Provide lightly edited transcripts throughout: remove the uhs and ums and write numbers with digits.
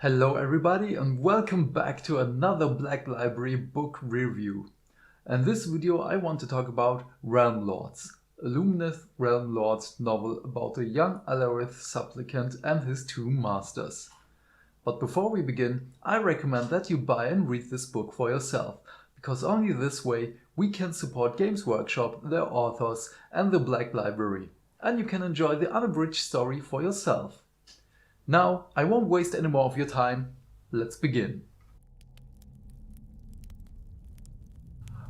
Hello everybody and welcome back to another Black Library book review. In this video I want to talk about Realm Lords, a Lumineth Realm Lords novel about a young Alarith supplicant and his two masters. But before we begin, I recommend that you buy and read this book for yourself, because only this way we can support Games Workshop, their authors and the Black Library, and you can enjoy the unabridged story for yourself. Now, I won't waste any more of your time. Let's begin.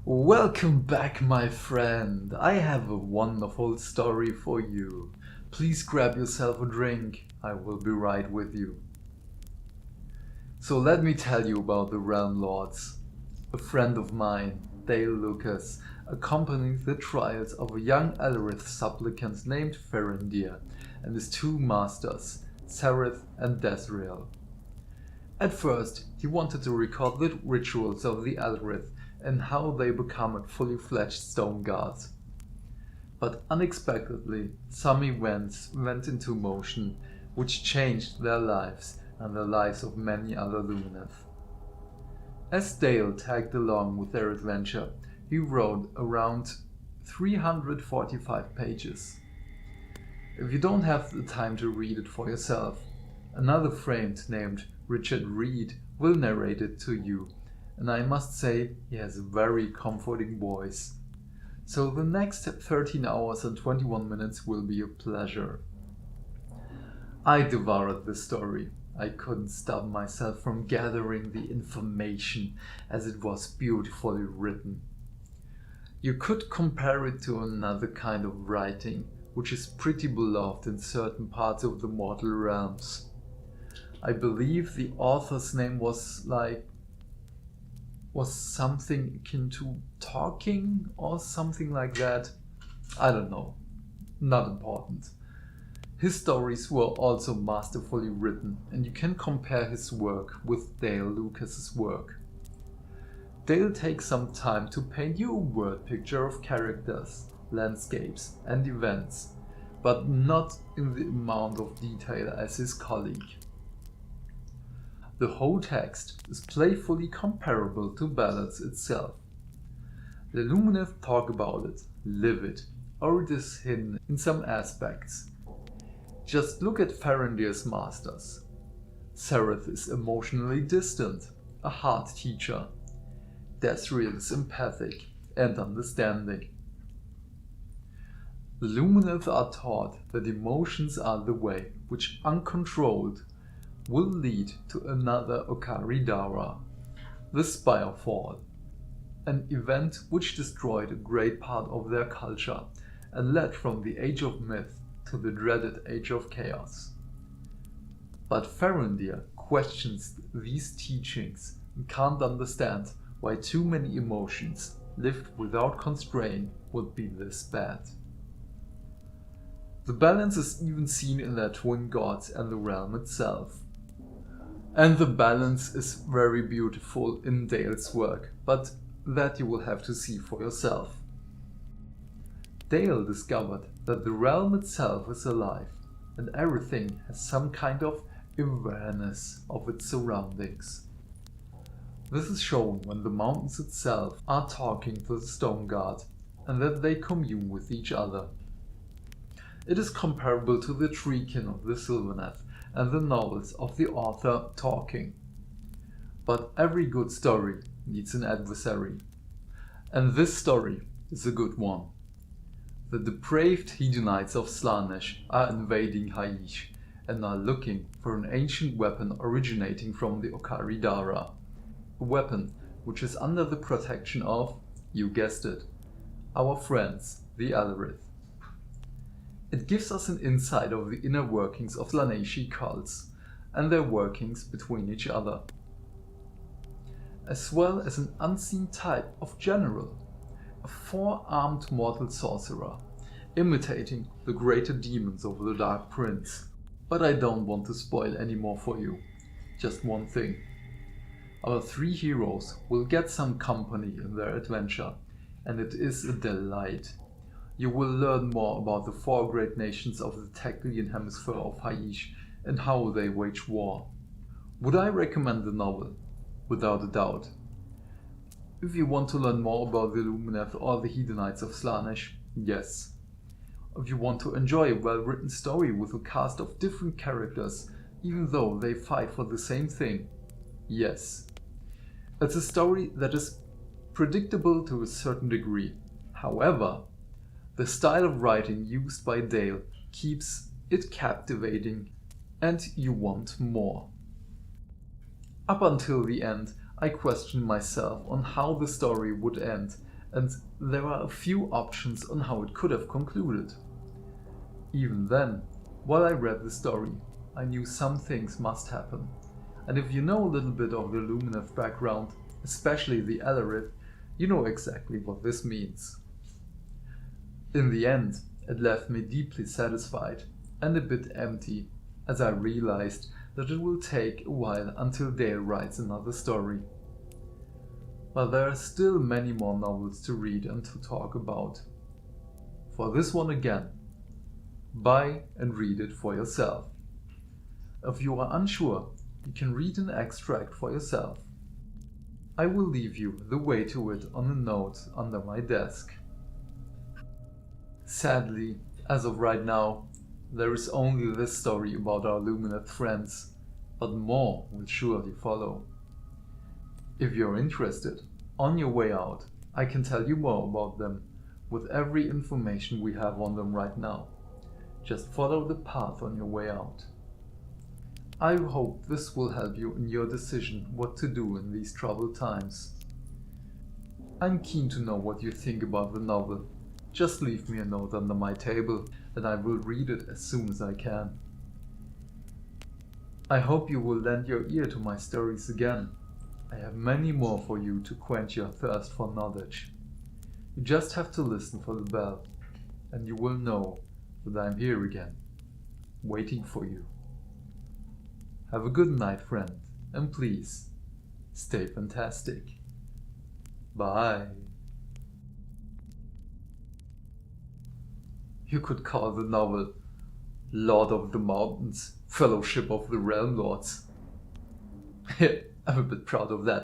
Welcome back, my friend. I have a wonderful story for you. Please grab yourself a drink. I will be right with you. So let me tell you about the Realm Lords. A friend of mine, Dale Lucas, accompanied the trials of a young Alarith supplicant named Farindir and his two masters, Sereth and Desriel. At first, he wanted to record the rituals of the Alarith and how they become a fully fledged Stoneguard. But unexpectedly, some events went into motion which changed their lives and the lives of many other Lumineth. As Dale tagged along with their adventure, he wrote around 345 pages. If you don't have the time to read it for yourself, another friend named Richard Reed will narrate it to you, and I must say he has a very comforting voice. So the next 13 hours and 21 minutes will be a pleasure. I devoured the story. I couldn't stop myself from gathering the information as it was beautifully written. You could compare it to another kind of writing, which is pretty beloved in certain parts of the mortal realms. I believe the author's name was something akin to talking or something like that. I don't know. Not important. His stories were also masterfully written, and you can compare his work with Dale Lucas's work. Dale takes some time to paint you a word picture of characters, landscapes and events, but not in the amount of detail as his colleague. The whole text is playfully comparable to ballads itself. The Lumineth talk about it, live it, or it is hidden in some aspects. Just look at Farindir's masters. Sereth is emotionally distant, a hard teacher. Desriel is empathic and understanding. The Lumineth are taught that emotions are the way which, uncontrolled, will lead to another Okaridara, the Spirefall, an event which destroyed a great part of their culture and led from the Age of Myth to the dreaded Age of Chaos. But Farindir questions these teachings and can't understand why too many emotions, lived without constraint, would be this bad. The balance is even seen in their twin gods and the realm itself. And the balance is very beautiful in Dale's work, but that you will have to see for yourself. Dale discovered that the realm itself is alive, and everything has some kind of awareness of its surroundings. This is shown when the mountains itself are talking to the Stoneguard, and that they commune with each other. It is comparable to the Treekin of the Sylvaneth and the novels of the author talking. But every good story needs an adversary. And this story is a good one. The depraved Hedonites of Slaanesh are invading Hysh and are looking for an ancient weapon originating from the Okaridara. A weapon which is under the protection of, you guessed it, our friends, the Alarith. It gives us an insight of the inner workings of Slaaneshi cults and their workings between each other, as well as an unseen type of general, a four-armed mortal sorcerer, imitating the greater demons of the Dark Prince. But I don't want to spoil any more for you. Just one thing. Our three heroes will get some company in their adventure, and it is a delight. You will learn more about the four great nations of the Tachlian hemisphere of Hysh and how they wage war. Would I recommend the novel? Without a doubt. If you want to learn more about the Lumineth or the Hedonites of Slaanesh, yes. If you want to enjoy a well-written story with a cast of different characters, even though they fight for the same thing, yes. It's a story that is predictable to a certain degree. However, the style of writing used by Dale keeps it captivating and you want more. Up until the end, I questioned myself on how the story would end, and there are a few options on how it could have concluded. Even then, while I read the story, I knew some things must happen, and if you know a little bit of the Lumineth background, especially the Alarith, you know exactly what this means. In the end, it left me deeply satisfied and a bit empty, as I realized that it will take a while until Dale writes another story. But there are still many more novels to read and to talk about. For this one again, buy and read it for yourself. If you are unsure, you can read an extract for yourself. I will leave you the way to it on a note under my desk. Sadly, as of right now, there is only this story about our Lumineth friends, but more will surely follow. If you're interested, on your way out, I can tell you more about them with every information we have on them right now. Just follow the path on your way out. I hope this will help you in your decision what to do in these troubled times. I'm keen to know what you think about the novel. Just leave me a note under my table and I will read it as soon as I can. I hope you will lend your ear to my stories again. I have many more for you to quench your thirst for knowledge. You just have to listen for the bell, and you will know that I'm here again, waiting for you. Have a good night, friend, and please, stay fantastic. Bye. You could call the novel Lord of the Mountains, Fellowship of the Realm Lords. I'm a bit proud of that.